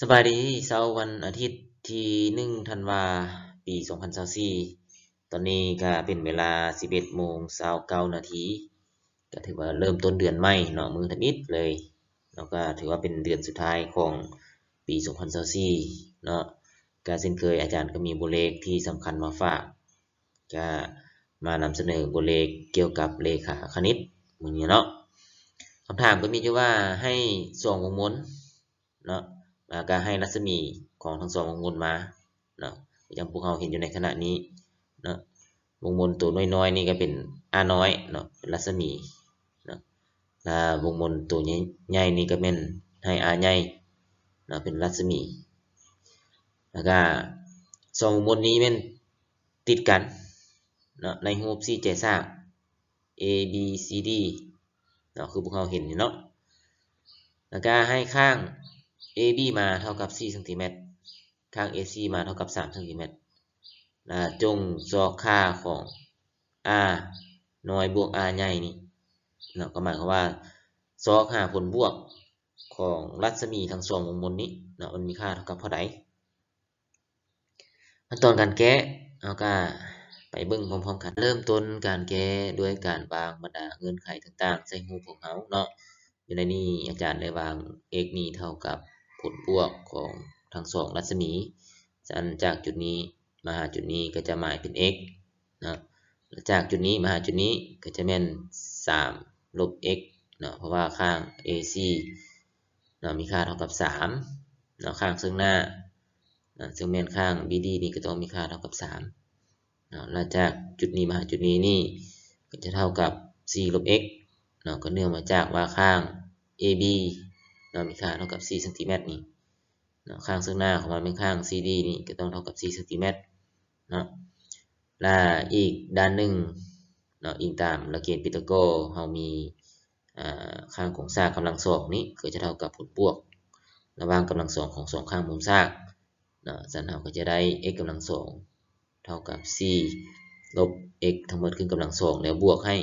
สบายดีเช้าวันอาทิตย์ที่1 ธันวาปี2024ตอนนี้ก็เป็นเวลา11:29 นาทีก็ถือว่าเริ่มต้นเดือนใหม่เนาะมื้ออาทิตย์เลยแล้วก็ถือว่าเป็นเดือนสุดท้ายของปี2024เนาะก็เช่นเคยอาจารย์ก็มีบทเลขที่สำคัญมาฝากก็มานำเสนอบทเลขเกี่ยวกับเลขาคณิตมื้อนี้เนาะคำถามก็มีอยู่ว่าให้ส่องวงมนเนาะ แล้วก็ให้รัศมีของทั้งสองวงมนมาเนาะอย่างพวกเราเห็นอยู่ในขณะนี้เนาะวงมนตัวน้อยๆนี่ก็เป็น r น้อยเนาะเป็นรัศมีเนาะถ้าวงมนตัวใหญ่ๆนี่ก็เป็นให้ r ใหญ่เนาะเป็นรัศมีแล้วก็สองวงมนนี้เป็นติดกันเนาะในรูปสี่เหลี่ยมสร้าง A B C D เนาะคือพวกเราเห็นอยู่เนาะแล้วก็ให้ข้าง AB มาเท่ากับ4 เซนติเมตรข้าง AC มาเท่ากับ3 เซนติเมตรจงซอกค่าของ R น้อยบวก R ใหญ่นี่เนาะก็หมายความว่าซอกหาผลบวกของรัศมีทั้งสองวงมนนี้เนาะมันมีค่าเท่ากับเท่าใดขั้นตอนการแก้เอาก็ไปเบิ่งพร้อมๆกันเริ่มต้นการแก้ด้วยการวางบรรดาเงื่อนไขต่างๆใส่รูปของเราเนาะอยู่ในนี้อาจารย์ได้วาง x นี่เท่ากับผลบวกของทั้งสองรัศมีจากจุดนี้มาหาจุดนี้ก็จะหมายเป็น x นะจากจุดนี้มาหาจุดนี้ก็จะเป็น3 ลบ x เนาะเพราะว่าข้าง AC เนาะมีค่าเท่ากับ3เนาะข้างซึ่งหน้าซึ่งเป็นข้าง BD นี่ก็ต้องมีค่าเท่ากับ3เนาะแล้วจากจุดนี้มาหาจุดนี้นี่ก็จะเท่ากับ4 ลบ x เนาะก็เนื่องมาจากว่าข้าง AB เนาะมีค่าเท่ากับ4 เซนติเมตรนี่เนาะข้างซึ่งหน้าของมันเป็นข้าง CD นี่ก็ต้องเท่ากับ4 เซนติเมตรเนาะและอีกด้านหนึ่งเนาะอิงตามหลักเกณฑ์พีทาโกรัสเรามีข้างของซากกำลังสองนี้ก็จะเท่ากับผลบวกระหว่างกำลังสองของสองข้างมุมซากเนาะฉะนั้นเราก็จะได้ x กำลังสองเท่ากับ4 ลบ x ทั้งหมดขึ้นกำลังสองแล้วบวกให้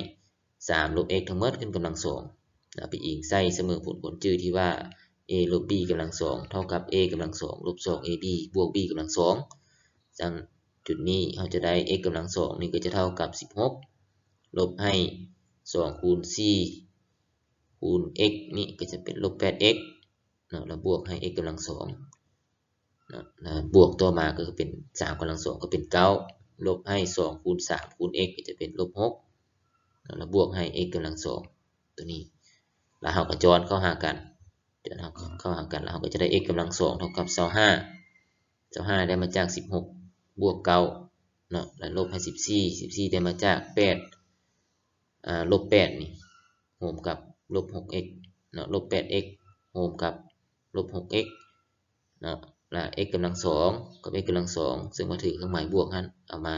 3 ลบ x ทั้งหมดขึ้นกำลังสองไปอิงใส่เสมอผลจื่อที่ว่า a ลบ b กำลังสองเท่ากับ a กำลังสองลบ 2ab บวก b กำลังสองจากจุดนี้เราจะได้ x กำลังสองนี่ก็จะเท่ากับ16ลบให้2คูณ4คูณ x นี่ก็จะเป็นลบ 8x เนาะแล้วบวกให้ x กำลังสองเนาะบวกต่อมาก็เป็น3กำลังสองก็เป็น9ลบให้2คูณ3คูณ x ก็จะเป็นลบ6แล้วบวกให้ x กำลังสองตัวนี้แล้วเราก็จรเข้าหากันเราเข้าหากันแล้วเราก็จะได้ x กำลังสองเท่ากับ25ได้มาจาก16บวก9เนาะแล้วลบให้14ได้มาจาก8ลบ8นี่รวมกับลบ 6x เนาะลบ 8x รวมกับลบ 6x เนาะและ x กำลังสองกับ x กำลังสองซึ่งมาถือเครื่องหมายบวกนั้นเอามา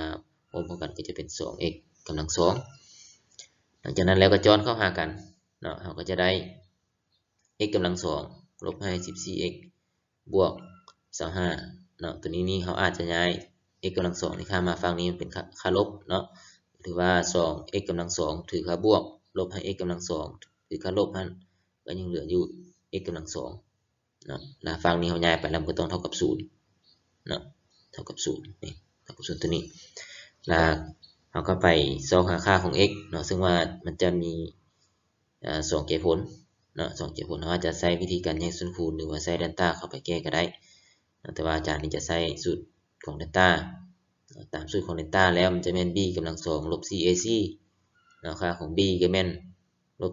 รวมกันก็จะเป็น 2x กำลังสองหลังจากนั้นแล้วก็จรเข้าหากันเนาะเราก็จะได้ x กำลังสองลบให้ 14x บวก25เนาะตัวนี้นี่เขาอาจจะย้าย x กำลังสองนี่ค่ามาฝั่งนี้มันเป็นค่าลบเนาะถือว่า 2x กำลังสองถือค่าบวกลบให้ x กำลังสองถือค่าลบนั้นก็ยังเหลืออยู่ x กำลังสองเนาะแล้วฝั่งนี้เขาย้ายไปแล้วก็ต้องเท่ากับ0เนาะเท่ากับ0นี่เท่ากับ0ตัวนี้แล้วเราก็ไปซอกหาค่าของ x เนาะซึ่งว่ามันจะมี2เกณฑ์ผลเนาะ2เกณฑ์ผลเราอาจจะใช้วิธีการแยกส่วนคูณหรือว่าใช้ delta เข้าไปแก้ก็ได้แต่ว่าอาจารย์นี่จะใช้สูตรของ delta ตามสูตรของ delta แล้วมันจะเป็น b กำลังสองลบ 4ac เนาะค่าของ b ก็เป็นลบ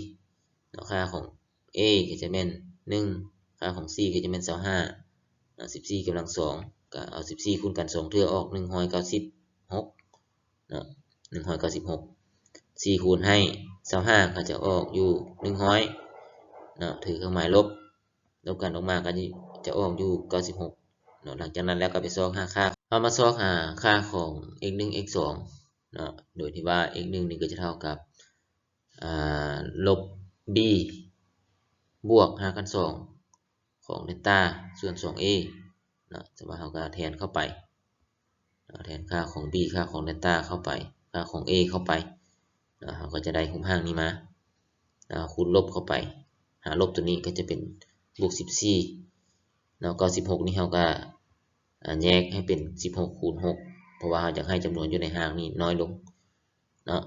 14เนาะค่าของ a ก็จะเป็น1ค่าของ c ก็จะเป็น25เนาะ14กำลังสองก็เอา14คูณกัน2เทื่อออก196เนาะ196 4คูณให้25ก็จะออกอยู่100เนาะถือเครื่องหมายลบกันออกมาก็จะออกอยู่96เนาะหลังจากนั้นแล้วก็ไปซอกหาค่าเอามาซอกหาค่าของ x 1 x 2เนาะโดยที่ว่า x 1นี่ก็จะเท่ากับลบ b บวก5กัน2ของเดลต้าส่วน 2a เนาะจะมาเราก็แทนเข้าไปแทนค่าของ b ค่าของเดลต้าเข้าไปค่าของ a เข้าไปเราก็จะได้คุมห้างนี้มาคูณลบเข้าไปหาลบตัวนี้ก็จะเป็นบวก14 เนาะ96นี่เราก็แยกให้เป็น16คูณ6เพราะว่าเราอยากให้จำนวนอยู่ในหางนี้น้อยลงเนาะ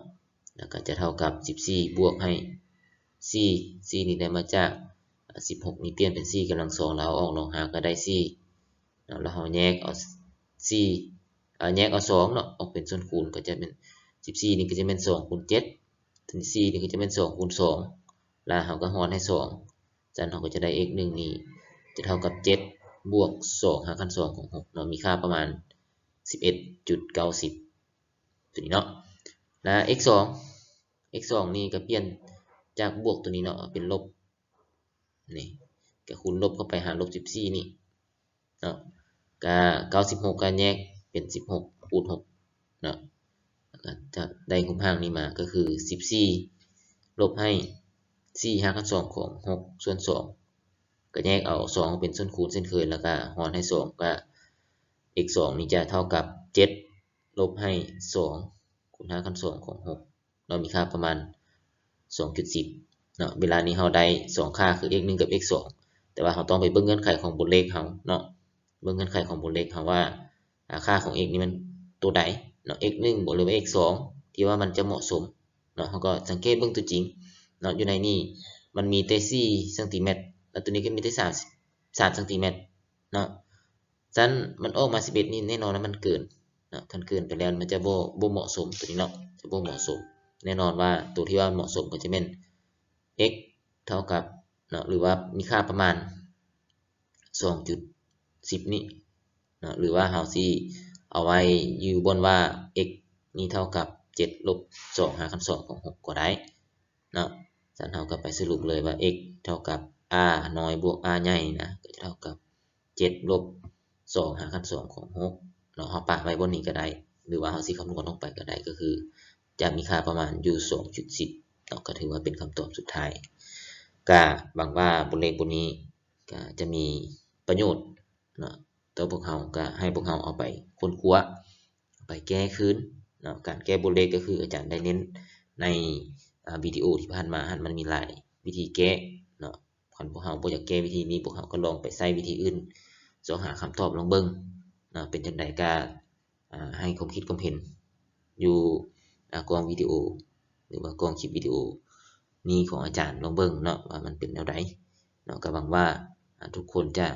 แล้วก็จะเท่ากับ14บวกให้4 4นี่ได้มาจาก16นี่เปลี่ยนเป็น4กำลัง2แล้วเอาออกนอกหางก็ได้4เนาะแล้วเราแยกเอา4แยกเอา2เนาะออกเป็นส่วนคูณก็จะเป็น14นี่ก็จะเป็น2คูณ7ถึง4นี่ก็จะเป็น2คูณ2แล้วเราก็หารให้2จากนั้นเราก็จะได้ x 1นี่จะเท่ากับ7บวก2หารกัน2ของ6เนาะมีค่าประมาณ 11.90 ตัวนี้เนาะแล้ว x 2นี่ก็เปลี่ยนจากบวกตัวนี้เนาะเป็นลบนี่ก็คูณลบเข้าไปหารลบ14นี่เนาะก็96ก็แยกเป็น16คูณ6เนาะก็จะได้คุมหางนี้มาก็คือ14ลบให้4หารกัน2ของ6ส่วน2ก็แยกเอา2เป็นส่วนคูณเช่นเคยแล้วก็หารให้2ก็ x 2นี่จะเท่ากับ7ลบให้2คูณหารกัน2ของ6เรามีค่าประมาณ 2.10 เนาะเวลานี้เราได้2ค่าคือ x 1กับ x 2แต่ว่าเราต้องไปเบิ่งเงื่อนไขของบทเลขเราเนาะเบิ่งเงื่อนไขของบทเลขเราว่าค่าของ x นี่มันตัวใดเนาะ x 1บวกหรือว่า x 2ที่ว่ามันจะเหมาะสมเนาะเราก็สังเกตเบิ่งตัวจริงเนาะอยู่ในนี้มันมีแต่4ซนแล้วตัวนี้ก็มีแต่3ซนเนาะฉะนั้นมันออกมา11นี่แน่นอนว่ามันเกินเนาะคันเกินไปแล้วมันจะบ่เหมาะสมตัวนี้เนาะจะบ่เหมาะสมแน่นอนว่าตัวที่ว่าเหมาะสมก็จะเป็น x เท่ากับเนาะหรือว่ามีค่าประมาณ 2.10 นี่เนาะหรือว่าเราสิเอาไว้อยู่บนว่า x นี่เท่ากับ7ลบ2หารกัน2ของ6ก็ได้เนาะฉะนั้นเราก็ไปสรุปเลยว่า x เท่ากับ r น้อยบวก r ใหญ่นะก็จะเท่ากับ7ลบ2หารกัน2ของ6เนาะเราปะไว้บนนี้ก็ได้หรือว่าเราสิคำนวณลงไปก็ได้ก็คือจะมีค่าประมาณอยู่ 2.10 เนาะก็ถือว่าเป็นคำตอบสุดท้ายก็หวังว่าบทเลขบทนี้ก็จะมีประโยชน์เนาะตัวพวกเราก็ให้พวกเราเอาไปค้นคว้าไปแก้คืนเนาะการแก้บทเลขก็คืออาจารย์ได้เน้นในวิดีโอที่ผ่านมามันมีหลายวิธีแก้เนาะคันพวกเราบ่อยากแก้วิธีนี้พวกเราก็ลองไปใช้วิธีอื่นเสาะหาคำตอบลองเบิ่งเนาะเป็นจังไดก็ให้ความคิดความเห็นอยู่กองวิดีโอหรือว่ากองคลิปวิดีโอนี้ของอาจารย์ลองเบิ่งเนาะว่ามันเป็นแนวใดเนาะก็หวังว่าทุกคนจะ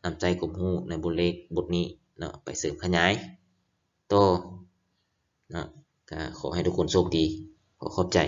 นำใจความรู้ในบทเลขบทนี้เนาะไปเสริมขยายต่อเนาะก็ขอให้ทุกคนโชคดีขอขอบใจ